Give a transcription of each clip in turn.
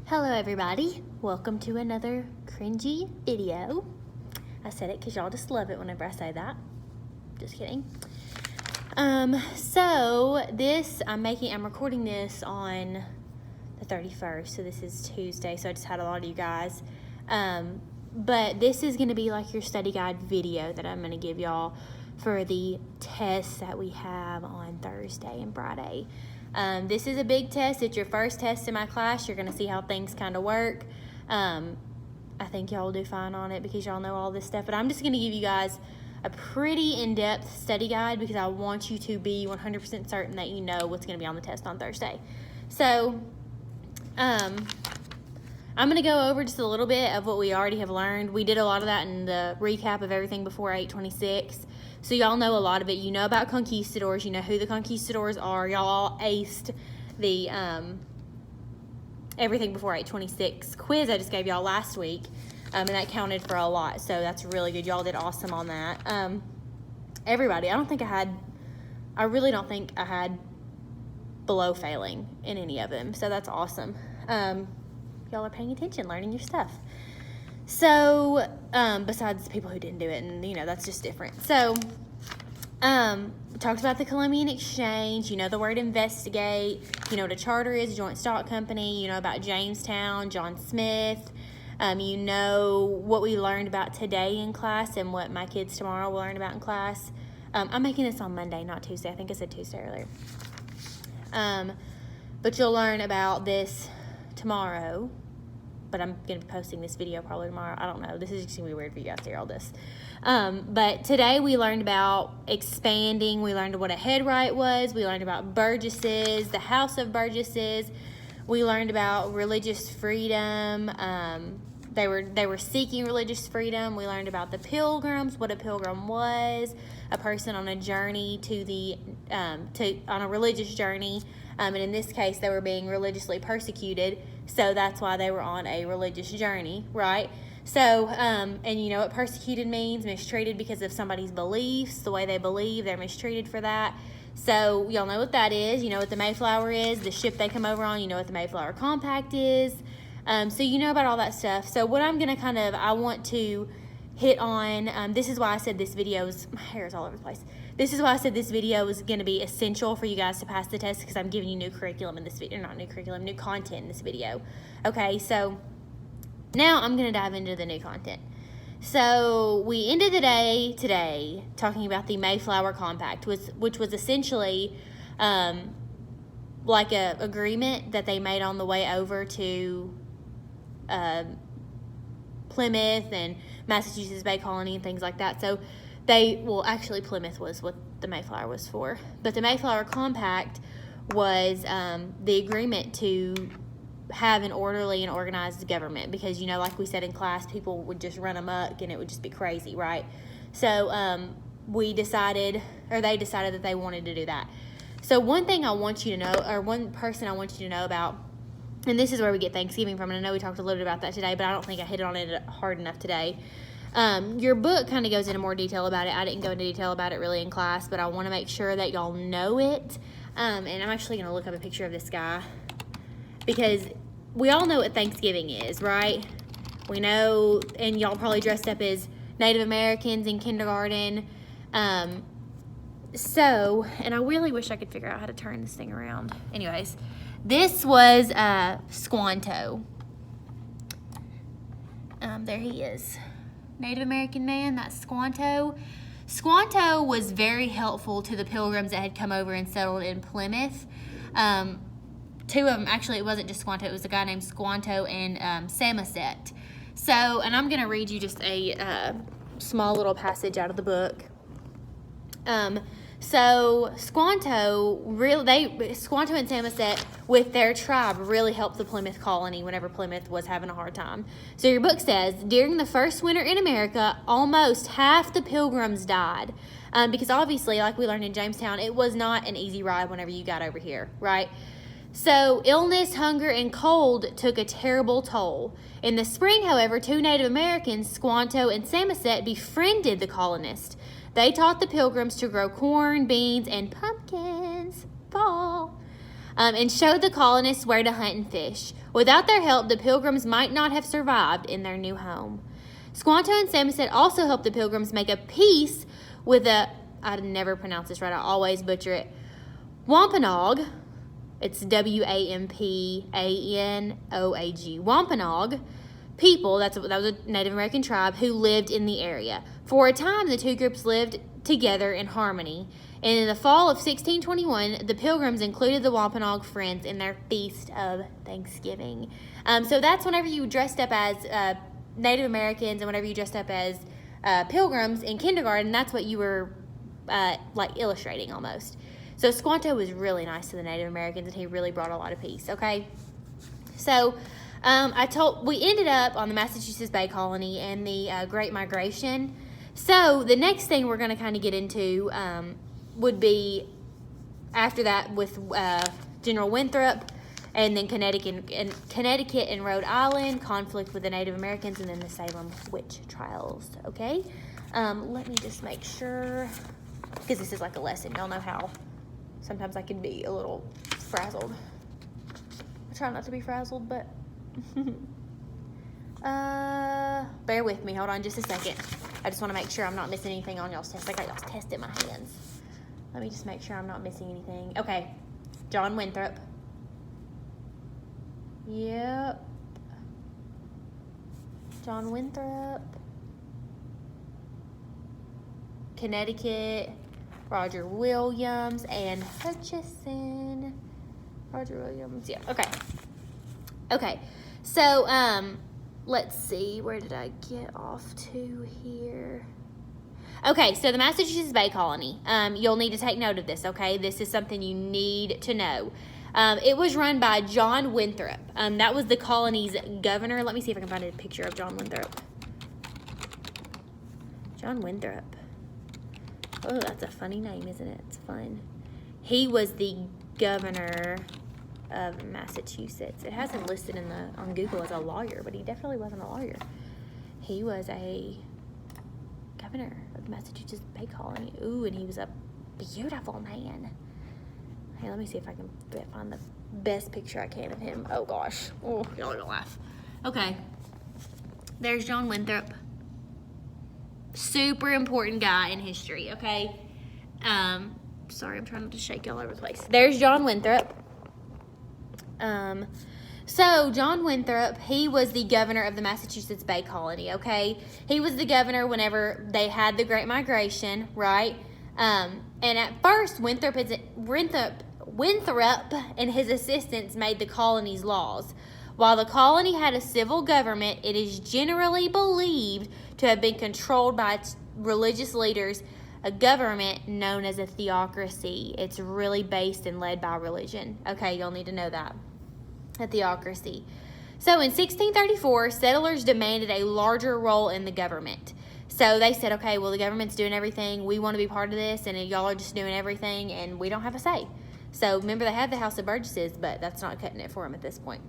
Hello everybody, welcome to another cringy video. I said it because y'all just love it whenever I say that. Just kidding. So this, I'm recording this on the 31st, so this is Tuesday, so I just had a lot of you guys. But this is going to be like your study guide video that I'm going to give y'all for the tests that we have on Thursday and Friday. This is a big test. It's your first test in my class. You're going to see how things kind of work. I think y'all will do fine on it because y'all know all this stuff. But I'm just going to give you guys a pretty in-depth study guide because I want you to be 100% certain that you know what's going to be on the test on Thursday. So, I'm going to go over just a little bit of what we already have learned. We did a lot of that in the recap of everything before 826. So y'all know a lot of it. You know about conquistadors. You know who the conquistadors are. Y'all all aced the everything before 826 quiz I just gave y'all last week. And that counted for a lot. So that's really good. Y'all did awesome on that. Everybody, I really don't think I had below failing in any of them. So that's awesome. Y'all are paying attention, learning your stuff. So, besides the people who didn't do it, and, that's just different. So, we talked about the Columbian Exchange. You know the word investigate. You know what a charter is, joint stock company. You know about Jamestown, John Smith. You know what we learned about today in class and what my kids tomorrow will learn about in class. I'm making this on Monday, not Tuesday. I think I said Tuesday earlier. But you'll learn about this tomorrow. But I'm going to be posting this video probably tomorrow. I don't know. This is just going to be weird for you guys to hear all this. But today we learned about expanding. We learned what a headright was. We learned about burgesses, the House of Burgesses. We learned about religious freedom. They were seeking religious freedom. We learned about the pilgrims, what a pilgrim was, a person on a journey on a religious journey. And in this case, they were being religiously persecuted. So that's why they were on a religious journey, right? So, and you know what persecuted means? Mistreated because of somebody's beliefs, the way they believe, they're mistreated for that. So y'all know what that is. You know what the Mayflower is, the ship they come over on. You know what the Mayflower Compact is. So you know about all that stuff. So what I'm going to I want to hit on, this is why I said this video is, my hair is all over the place. This is why I said this video is going to be essential for you guys to pass the test because I'm giving you new curriculum in this video, new content in this video. Okay, so now I'm going to dive into the new content. So we ended the day today talking about the Mayflower Compact, which was essentially like a agreement that they made on the way over to Plymouth and Massachusetts Bay Colony and things like that. So actually Plymouth was what the Mayflower was for. But the Mayflower Compact was the agreement to have an orderly and organized government because, like we said in class, people would just run amok and it would just be crazy, right? So they decided that they wanted to do that. So one thing I want you to know, or one person I want you to know about, and this is where we get Thanksgiving from, and I know we talked a little bit about that today, but I don't think I hit on it hard enough today. Your book kind of goes into more detail about it. I didn't go into detail about it really in class, but I want to make sure that y'all know it. And I'm actually going to look up a picture of this guy because we all know what Thanksgiving is, right? We know, and y'all probably dressed up as Native Americans in kindergarten. And I really wish I could figure out how to turn this thing around. Anyways, this was Squanto. There he is. Native American man, that's Squanto. Squanto was very helpful to the pilgrims that had come over and settled in Plymouth. Two of them, actually, it wasn't just Squanto, it was a guy named Squanto and Samoset. So, and I'm going to read you just a small little passage out of the book. So Squanto and Samoset with their tribe really helped the Plymouth colony whenever Plymouth was having a hard time. So your book says, during the first winter in America, almost half the pilgrims died. Because obviously, like we learned in Jamestown, it was not an easy ride whenever you got over here, right? So illness, hunger, and cold took a terrible toll. In the spring, however, two Native Americans, Squanto and Samoset, befriended the colonists. They taught the pilgrims to grow corn, beans, and pumpkins. Fall. and showed the colonists where to hunt and fish. Without their help, the Pilgrims might not have survived in their new home. Squanto and Samoset also helped the Pilgrims make a peace with I never pronounce this right, I always butcher it, Wampanoag. It's Wampanoag. Wampanoag people, that was a Native American tribe who lived in the area. For a time, the two groups lived together in harmony. And in the fall of 1621, the Pilgrims included the Wampanoag Friends in their Feast of Thanksgiving. So that's whenever you dressed up as Native Americans and whenever you dressed up as Pilgrims in kindergarten, that's what you were like illustrating almost. So Squanto was really nice to the Native Americans, and he really brought a lot of peace, okay? So we ended up on the Massachusetts Bay Colony and the Great Migration. So the next thing we're going to kind of get into would be after that with General Winthrop, and then Connecticut and Rhode Island, conflict with the Native Americans, and then the Salem witch trials, okay? Let me just make sure, because this is like a lesson. Y'all know how sometimes I can be a little frazzled. I try not to be frazzled, but bear with me. Hold on just a second. I just want to make sure I'm not missing anything on y'all's test. I got y'all's test in my hands. Let me just make sure I'm not missing anything. Okay. John Winthrop. Yep. John Winthrop. Connecticut. Roger Williams and Hutchison. Roger Williams. Yeah. Okay. Okay. So, let's see. Where did I get off to here? Okay, so the Massachusetts Bay Colony. You'll need to take note of this, okay? This is something you need to know. It was run by John Winthrop. That was the colony's governor. Let me see if I can find a picture of John Winthrop. John Winthrop. Oh, that's a funny name, isn't it? It's fun. He was the governor of Massachusetts. It has him listed on Google as a lawyer, but he definitely wasn't a lawyer. He was a governor of the Massachusetts Bay Colony. Ooh, and he was a beautiful man. Hey, let me see if I can find the best picture I can of him. Oh, gosh. Oh, y'all are gonna laugh. Okay. There's John Winthrop. Super important guy in history, okay? Sorry, I'm trying not to shake y'all over the place. There's John Winthrop. So John Winthrop, he was the governor of the Massachusetts Bay Colony, okay? He was the governor whenever they had the Great Migration, right? And at first, Winthrop and his assistants made the colony's laws. While the colony had a civil government, it is generally believed to have been controlled by its religious leaders, a government known as a theocracy. It's really based and led by religion. Okay, you'll need to know that. A theocracy. So in 1634, settlers demanded a larger role in the government. So they said, okay, well, the government's doing everything. We want to be part of this, and y'all are just doing everything, and we don't have a say. So remember, they had the House of Burgesses, but that's not cutting it for them at this point.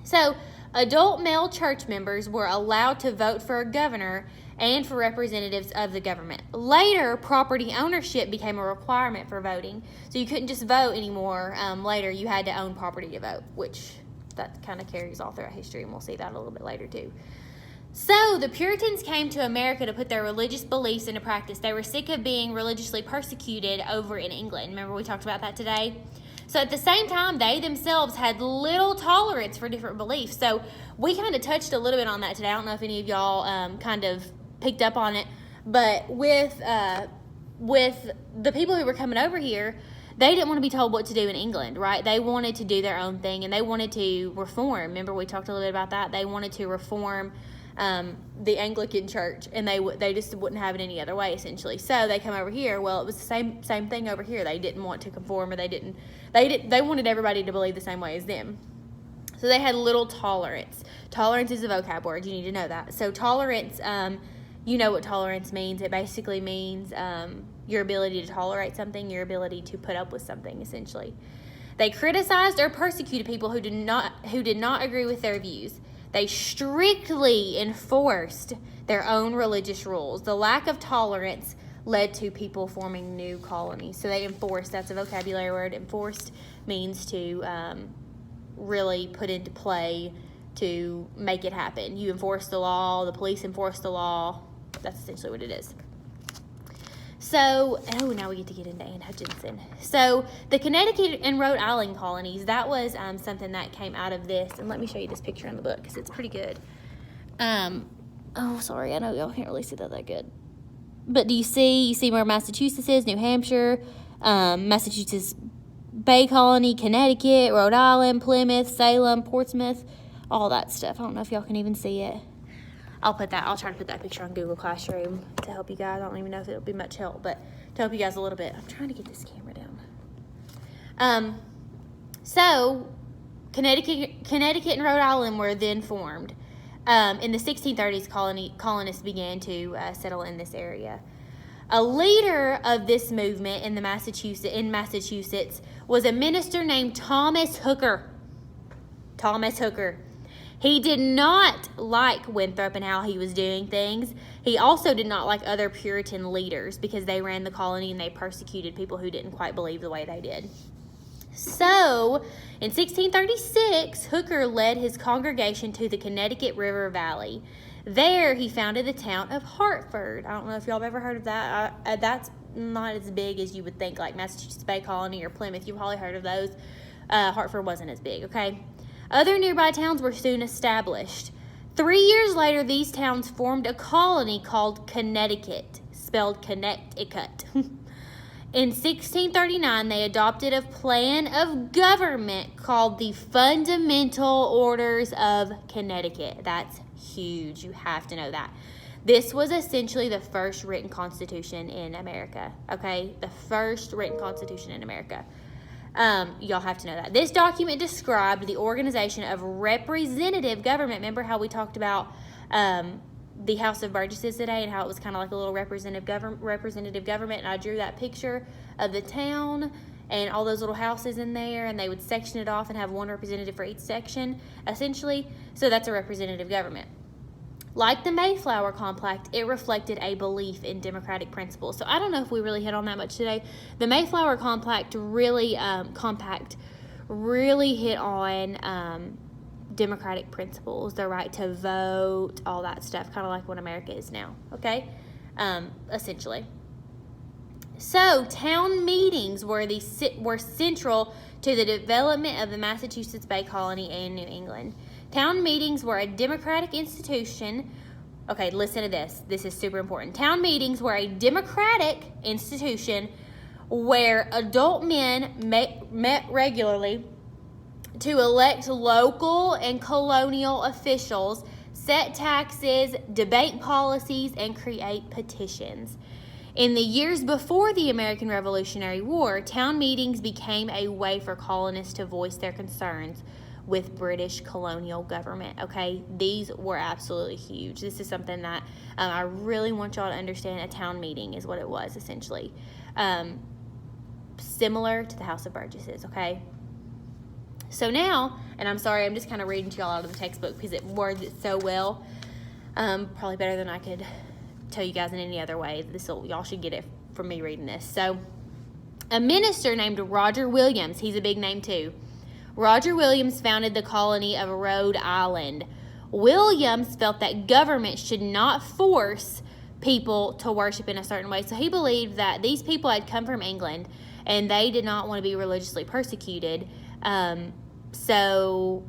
So adult male church members were allowed to vote for a governor and for representatives of the government. Later, property ownership became a requirement for voting. So you couldn't just vote anymore. Later, you had to own property to vote, which that kind of carries all throughout history, and we'll see that a little bit later too. So the Puritans came to America to put their religious beliefs into practice. They were sick of being religiously persecuted over in England. Remember we talked about that today? So at the same time, they themselves had little tolerance for different beliefs. So we kind of touched a little bit on that today. I don't know if any of y'all kind of picked up on it. But with the people who were coming over here, they didn't want to be told what to do in England, right? They wanted to do their own thing, and they wanted to reform. Remember we talked a little bit about that? They wanted to reform the Anglican Church, and they just wouldn't have it any other way, essentially. So they come over here. Well, it was the same thing over here. They didn't want to conform, or they wanted everybody to believe the same way as them. So they had little tolerance. Tolerance is a vocab word. You need to know that. So tolerance, you know what tolerance means. It basically means your ability to tolerate something, your ability to put up with something, essentially. They criticized or persecuted people who did not agree with their views. They strictly enforced their own religious rules. The lack of tolerance led to people forming new colonies. So they enforced, that's a vocabulary word. Enforced means to really put into play to make it happen. You enforce the law, the police enforce the law. That's essentially what it is. So, now we get to get into Anne Hutchinson. So, the Connecticut and Rhode Island colonies, that was something that came out of this. And let me show you this picture in the book because it's pretty good. Sorry, I know y'all can't really see that good. But do you see where Massachusetts is, New Hampshire, Massachusetts Bay Colony, Connecticut, Rhode Island, Plymouth, Salem, Portsmouth, all that stuff. I don't know if y'all can even see it. I'll try to put that picture on Google Classroom to help you guys. I don't even know if it'll be much help, but to help you guys a little bit. I'm trying to get this camera down. So Connecticut and Rhode Island were then formed. In the 1630s, colonists began to settle in this area. A leader of this movement in Massachusetts was a minister named Thomas Hooker. Thomas Hooker. He did not like Winthrop and how he was doing things. He also did not like other Puritan leaders because they ran the colony and they persecuted people who didn't quite believe the way they did. So, in 1636, Hooker led his congregation to the Connecticut River Valley. There, he founded the town of Hartford. I don't know if y'all have ever heard of that. That's not as big as you would think, like Massachusetts Bay Colony or Plymouth. You've probably heard of those. Hartford wasn't as big, okay? Other nearby towns were soon established. 3 years later, these towns formed a colony called Connecticut, spelled Connecticut. In 1639, they adopted a plan of government called the Fundamental Orders of Connecticut. That's huge. You have to know that. This was essentially the first written constitution in America, okay? The first written constitution in America. Y'all have to know that. This document described the organization of representative government. Remember how we talked about the House of Burgesses today and how it was kind of like a little representative government, and I drew that picture of the town and all those little houses in there, and they would section it off and have one representative for each section, essentially. So that's a representative government. Like the Mayflower Compact, it reflected a belief in democratic principles. So I don't know if we really hit on that much today. The Mayflower Compact really hit on democratic principles, the right to vote, all that stuff, kind of like what America is now, okay? Essentially. So town meetings were central to the development of the Massachusetts Bay Colony and New England. Town meetings were a democratic institution. Okay, listen to this. This is super important. Town meetings were a democratic institution where adult men met regularly to elect local and colonial officials, set taxes, debate policies, and create petitions. In the years before the American Revolutionary War, town meetings became a way for colonists to voice their concerns with British colonial government, okay? These were absolutely huge. This is something that I really want y'all to understand. A town meeting is what it was, essentially. Similar to the House of Burgesses, okay? So now, and I'm sorry, I'm just kind of reading to y'all out of the textbook because it words it so well. Probably better than I could tell you guys in any other way. Y'all should get it from me reading this. So, a minister named Roger Williams, he's a big name too. Roger Williams founded the colony of Rhode Island. Williams felt that government should not force people to worship in a certain way. So he believed that these people had come from England and they did not want to be religiously persecuted. So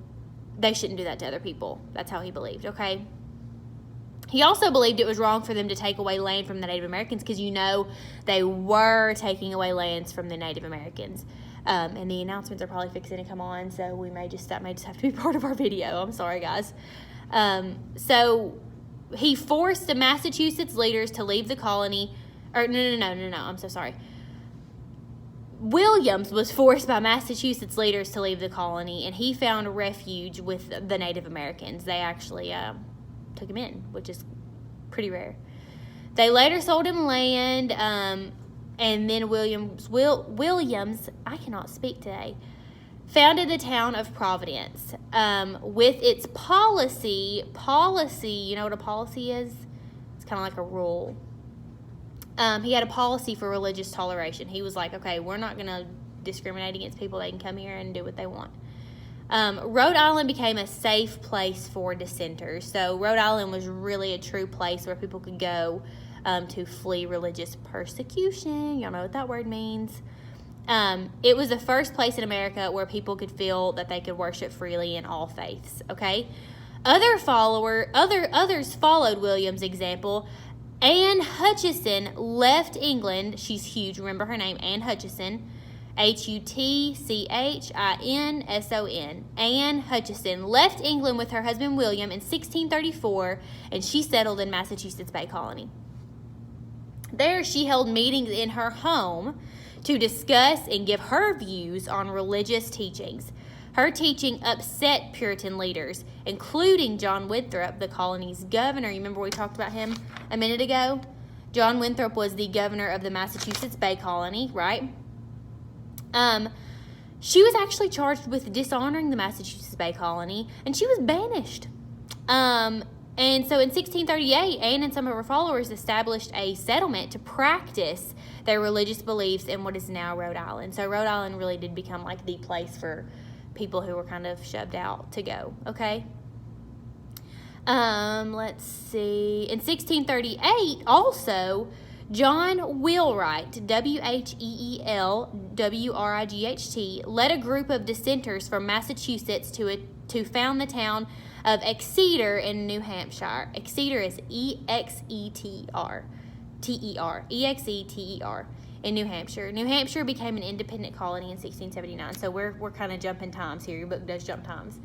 they shouldn't do that to other people. That's how he believed, okay? He also believed it was wrong for them to take away land from the Native Americans because, they were taking away lands from the Native Americans. And the announcements are probably fixing to come on, so that may just have to be part of our video. I'm sorry, guys. So he forced the Massachusetts leaders to leave the colony. Or no, I'm so sorry. Williams was forced by Massachusetts leaders to leave the colony, and he found refuge with the Native Americans. They actually took him in, which is pretty rare. They later sold him land, and then Williams, I cannot speak today, founded the town of Providence. With its policy, you know what a policy is? It's kind of like a rule. he had a policy for religious toleration. He was like, okay, we're not going to discriminate against people. They can come here and do what they want. Rhode Island became a safe place for dissenters. So Rhode Island was really a true place where people could go to flee religious persecution. Y'all know what that word means. It was the first place in America where people could feel that they could worship freely in all faiths. Okay, others followed William's example. Anne Hutchinson left England. She's huge. Remember her name, Anne Hutchinson. Hutchinson. Anne Hutchinson left England with her husband William in 1634, and she settled in Massachusetts Bay Colony. There, she held meetings in her home to discuss and give her views on religious teachings. Her teaching upset Puritan leaders, including John Winthrop, the colony's governor. You remember we talked about him a minute ago? John Winthrop was the governor of the Massachusetts Bay Colony, right? She was actually charged with dishonoring the Massachusetts Bay Colony, and she was banished. And so in 1638, Anne and some of her followers established a settlement to practice their religious beliefs in what is now Rhode Island. So Rhode Island really did become like the place for people who were kind of shoved out to go, okay? Let's see. In 1638, also, John Wheelwright, Wheelwright, led a group of dissenters from Massachusetts to found the town of Exeter in New Hampshire. Exeter is Exeter in New Hampshire. New Hampshire became an independent colony in 1679. So we're kind of jumping times here. Your book does jump times.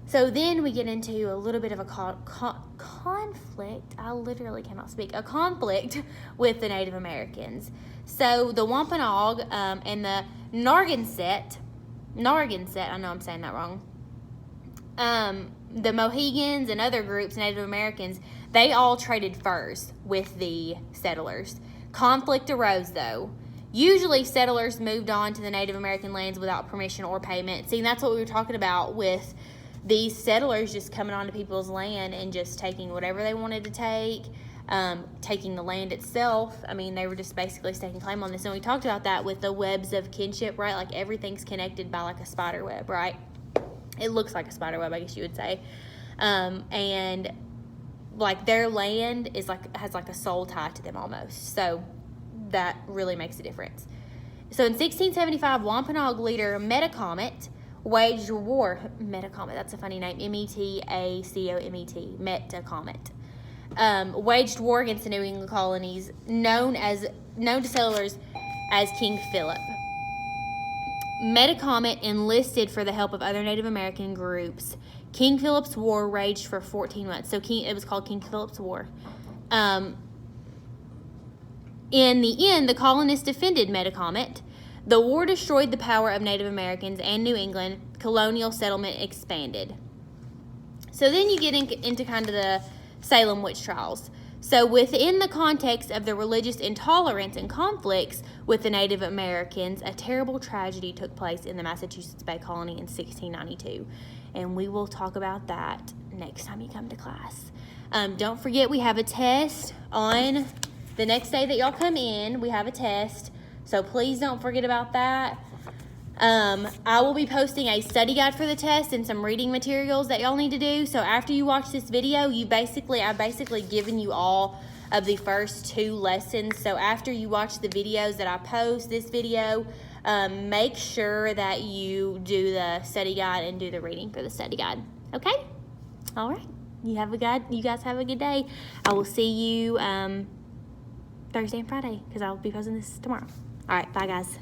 So then we get into a little bit of a conflict. I literally cannot speak. A conflict with the Native Americans. So the Wampanoag and the Narragansett, I know I'm saying that wrong. The Mohegans and other groups, Native Americans, they all traded furs with the settlers. Conflict arose, though. Usually, settlers moved on to the Native American lands without permission or payment. See, that's what we were talking about with these settlers just coming onto people's land and just taking whatever they wanted to take, taking the land itself. I mean, they were just basically staking claim on this. And we talked about that with the webs of kinship, right? Like everything's connected by like a spider web, right? It looks like a spider web, I guess you would say. And like their land is like has like a soul tie to them almost. So that really makes a difference. So in 1675, Wampanoag leader Metacomet waged war. Metacomet, that's a funny name. Metacomet. Metacomet. Waged war against the New England colonies, known to settlers as King Philip. Metacomet enlisted for the help of other Native American groups. King Philip's War raged for 14 months. So it was called King Philip's War. In the end, the colonists defended Metacomet. The war destroyed the power of Native Americans and New England. Colonial settlement expanded. So then you get into kind of the Salem witch trials. So within the context of the religious intolerance and conflicts with the Native Americans, a terrible tragedy took place in the Massachusetts Bay Colony in 1692. And we will talk about that next time you come to class. Don't forget we have a test on the next day that y'all come in. We have a test. So please don't forget about that. I will be posting a study guide for the test and some reading materials that y'all need to do. So after you watch this video, I've basically given you all of the first 2 lessons. So after you watch the videos that I post, this video, make sure that you do the study guide and do the reading for the study guide. Okay? All right. You guys have a good day. I will see you Thursday and Friday because I'll be posting this tomorrow. All right. Bye, guys.